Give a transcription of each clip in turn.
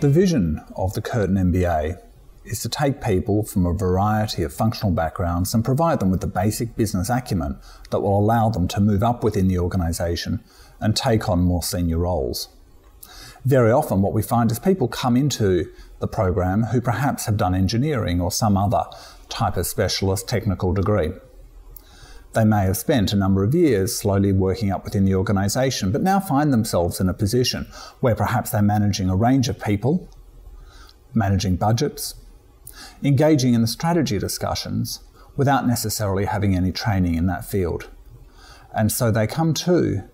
The vision of the Curtin MBA is to take people from a variety of functional backgrounds and provide them with the basic business acumen that will allow them to move up within the organisation and take on more senior roles. Very often what we find is people come into the program who perhaps have done engineering or some other type of specialist technical degree. They may have spent a number of years slowly working up within the organisation, but now find themselves in a position where perhaps they're managing a range of people, managing budgets, engaging in the strategy discussions without necessarily having any training in that field. And so they come to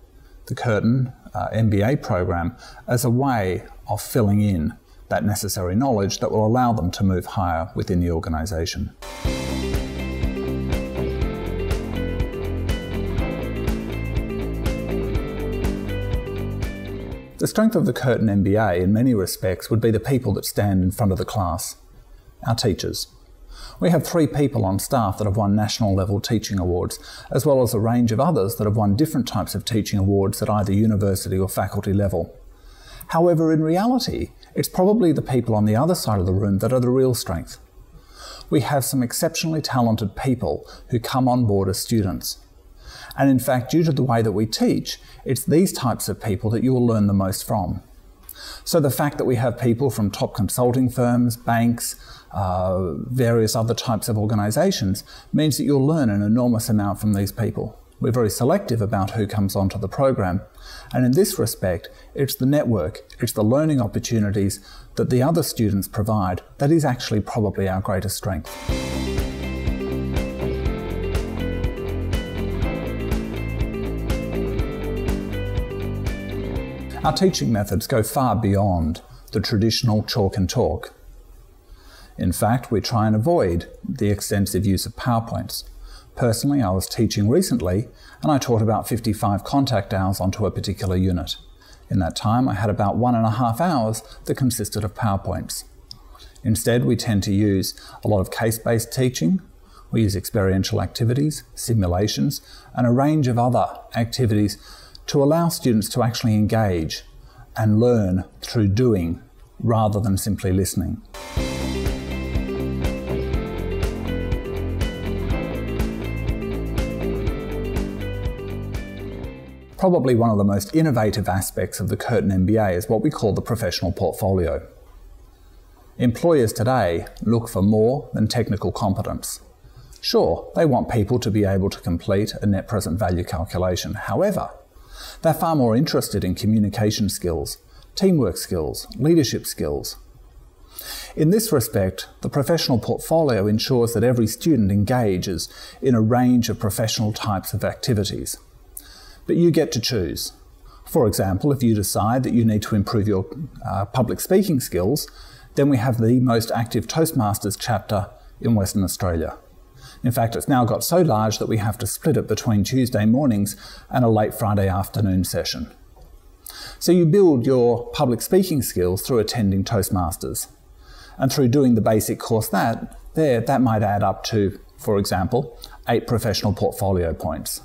the Curtin MBA program as a way of filling in that necessary knowledge that will allow them to move higher within the organisation. The strength of the Curtin MBA in many respects would be the people that stand in front of the class, our teachers. We have 3 people on staff that have won national level teaching awards, as well as a range of others that have won different types of teaching awards at either university or faculty level. However, in reality, it's probably the people on the other side of the room that are the real strength. We have some exceptionally talented people who come on board as students. And in fact, due to the way that we teach, it's these types of people that you will learn the most from. So the fact that we have people from top consulting firms, banks, various other types of organisations means that you'll learn an enormous amount from these people. We're very selective about who comes onto the program, and in this respect, it's the network, it's the learning opportunities that the other students provide that is actually probably our greatest strength. Our teaching methods go far beyond the traditional chalk and talk. In fact, we try and avoid the extensive use of PowerPoints. Personally, I was teaching recently and I taught about 55 contact hours onto a particular unit. In that time, I had about 1.5 hours that consisted of PowerPoints. Instead, we tend to use a lot of case-based teaching. We use experiential activities, simulations, and a range of other activities to allow students to actually engage and learn through doing rather than simply listening. Probably one of the most innovative aspects of the Curtin MBA is what we call the professional portfolio. Employers today look for more than technical competence. Sure, they want people to be able to complete a net present value calculation. However, they're far more interested in communication skills, teamwork skills, leadership skills. In this respect, the professional portfolio ensures that every student engages in a range of professional types of activities. But you get to choose. For example, if you decide that you need to improve your public speaking skills, then we have the most active Toastmasters chapter in Western Australia. In fact, it's now got so large that we have to split it between Tuesday mornings and a late Friday afternoon session. So you build your public speaking skills through attending Toastmasters. And through doing the basic course that might add up to, for example, 8 professional portfolio points.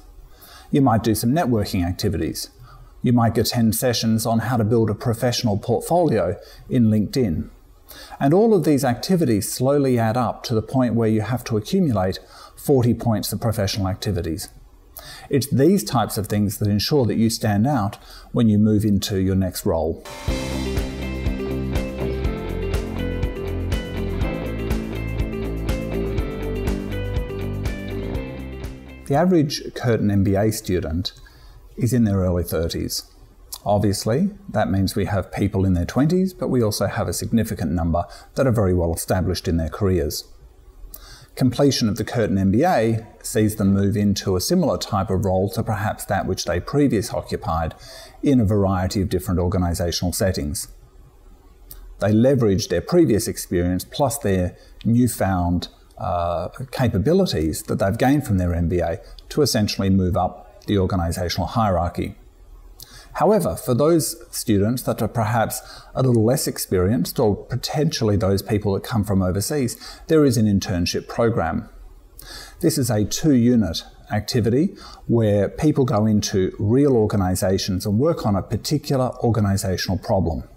You might do some networking activities. You might attend sessions on how to build a professional portfolio in LinkedIn. And all of these activities slowly add up to the point where you have to accumulate 40 points of professional activities. It's these types of things that ensure that you stand out when you move into your next role. The average Curtin MBA student is in their early 30s. Obviously, that means we have people in their 20s, but we also have a significant number that are very well established in their careers. Completion of the Curtin MBA sees them move into a similar type of role to perhaps that which they previously occupied in a variety of different organisational settings. They leverage their previous experience plus their newfound capabilities that they've gained from their MBA to essentially move up the organisational hierarchy. However, for those students that are perhaps a little less experienced, or potentially those people that come from overseas, there is an internship program. This is a 2-unit activity where people go into real organisations and work on a particular organisational problem.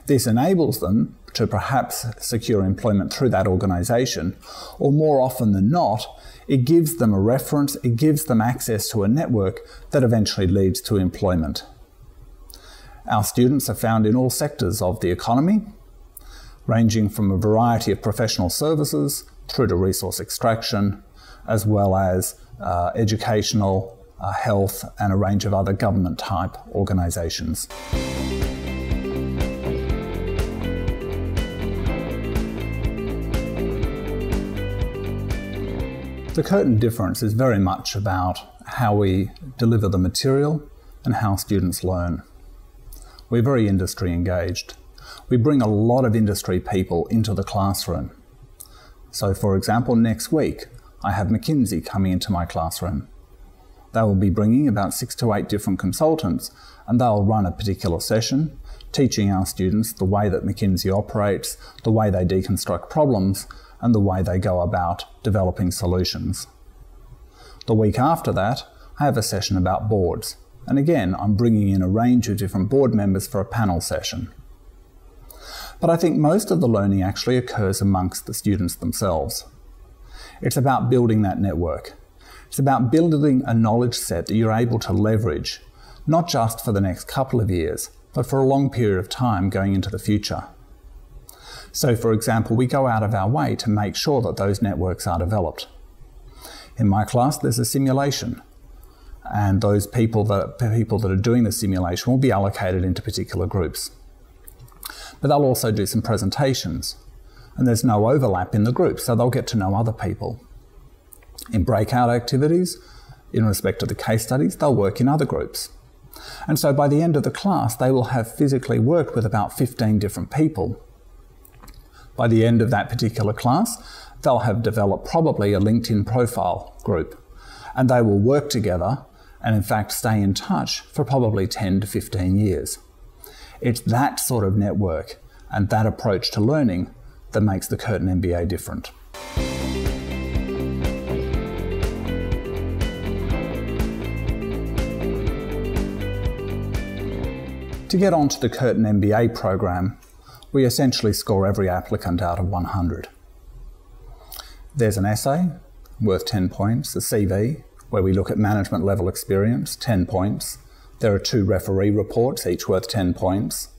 This enables them to perhaps secure employment through that organisation, or more often than not, it gives them a reference, it gives them access to a network that eventually leads to employment. Our students are found in all sectors of the economy, ranging from a variety of professional services through to resource extraction, as well as educational, health, and a range of other government-type organisations. The Curtin difference is very much about how we deliver the material and how students learn. We're very industry engaged. We bring a lot of industry people into the classroom. So for example, next week, I have McKinsey coming into my classroom. They will be bringing about 6 to 8 different consultants, and they'll run a particular session, teaching our students the way that McKinsey operates, the way they deconstruct problems, and the way they go about developing solutions. The week after that, I have a session about boards. And again, I'm bringing in a range of different board members for a panel session. But I think most of the learning actually occurs amongst the students themselves. It's about building that network. It's about building a knowledge set that you're able to leverage, not just for the next couple of years, but for a long period of time going into the future. So for example, we go out of our way to make sure that those networks are developed. In my class, there's a simulation, and those people that are doing the simulation will be allocated into particular groups. But they'll also do some presentations, and there's no overlap in the group, so they'll get to know other people. In breakout activities, in respect to the case studies, they'll work in other groups. And so by the end of the class, they will have physically worked with about 15 different people. By the end of that particular class, they'll have developed probably a LinkedIn profile group, and they will work together and in fact stay in touch for probably 10 to 15 years. It's that sort of network and that approach to learning that makes the Curtin MBA different. To get onto the Curtin MBA program, we essentially score every applicant out of 100. There's an essay, worth 10 points, a CV, where we look at management level experience, 10 points. There are 2 referee reports, each worth 10 points.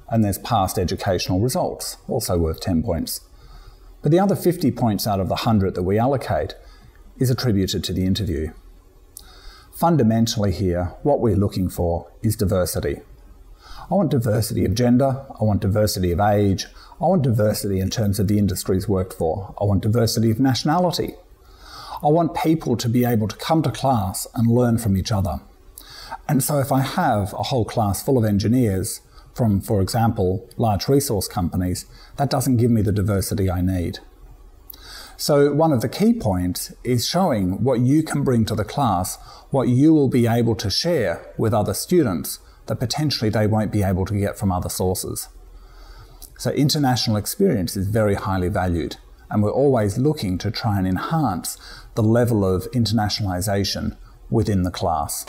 And there's past educational results, also worth 10 points. But the other 50 points out of the 100 that we allocate is attributed to the interview. Fundamentally here, what we're looking for is diversity. I want diversity of gender, I want diversity of age, I want diversity in terms of the industries worked for, I want diversity of nationality. I want people to be able to come to class and learn from each other. And so if I have a whole class full of engineers from, for example, large resource companies, that doesn't give me the diversity I need. So one of the key points is showing what you can bring to the class, what you will be able to share with other students that potentially they won't be able to get from other sources. So international experience is very highly valued, and we're always looking to try and enhance the level of internationalization within the class.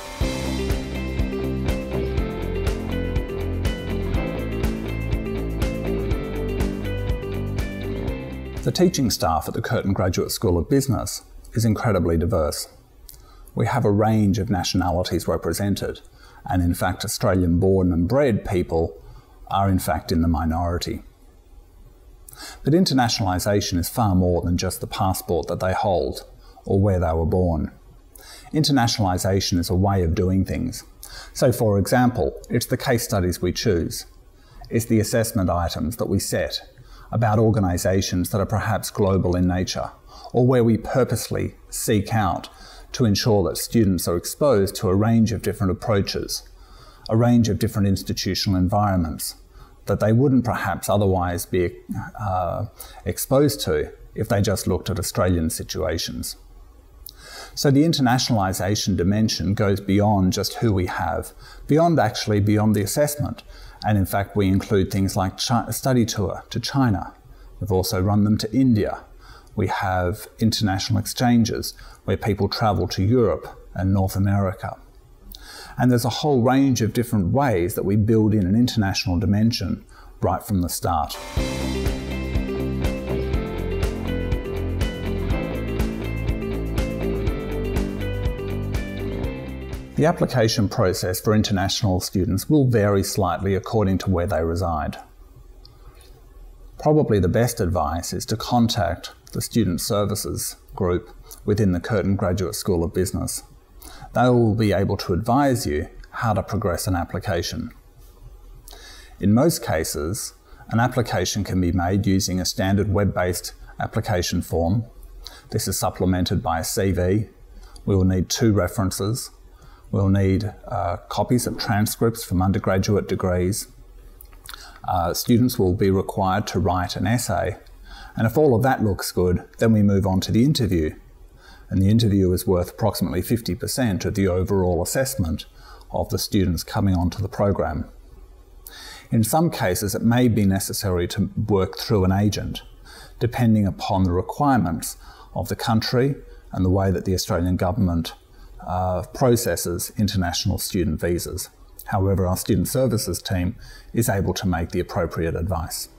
The teaching staff at the Curtin Graduate School of Business is incredibly diverse. We have a range of nationalities represented, and in fact Australian-born and bred people are in fact in the minority. But internationalisation is far more than just the passport that they hold or where they were born. Internationalisation is a way of doing things. So for example, it's the case studies we choose. It's the assessment items that we set about organisations that are perhaps global in nature, or where we purposely seek out to ensure that students are exposed to a range of different approaches, a range of different institutional environments that they wouldn't perhaps otherwise be exposed to if they just looked at Australian situations. So the internationalisation dimension goes beyond just who we have, beyond the assessment. And in fact, we include things like a study tour to China. We've also run them to India. We have international exchanges where people travel to Europe and North America. And there's a whole range of different ways that we build in an international dimension right from the start. The application process for international students will vary slightly according to where they reside. Probably the best advice is to contact the Student Services group within the Curtin Graduate School of Business. They will be able to advise you how to progress an application. In most cases, an application can be made using a standard web-based application form. This is supplemented by a CV. We will need 2 references. We'll need copies of transcripts from undergraduate degrees. Students will be required to write an essay. And if all of that looks good, then we move on to the interview. And the interview is worth approximately 50% of the overall assessment of the students coming onto the program. In some cases, it may be necessary to work through an agent, depending upon the requirements of the country and the way that the Australian government processes international student visas. However, our Student Services team is able to make the appropriate advice.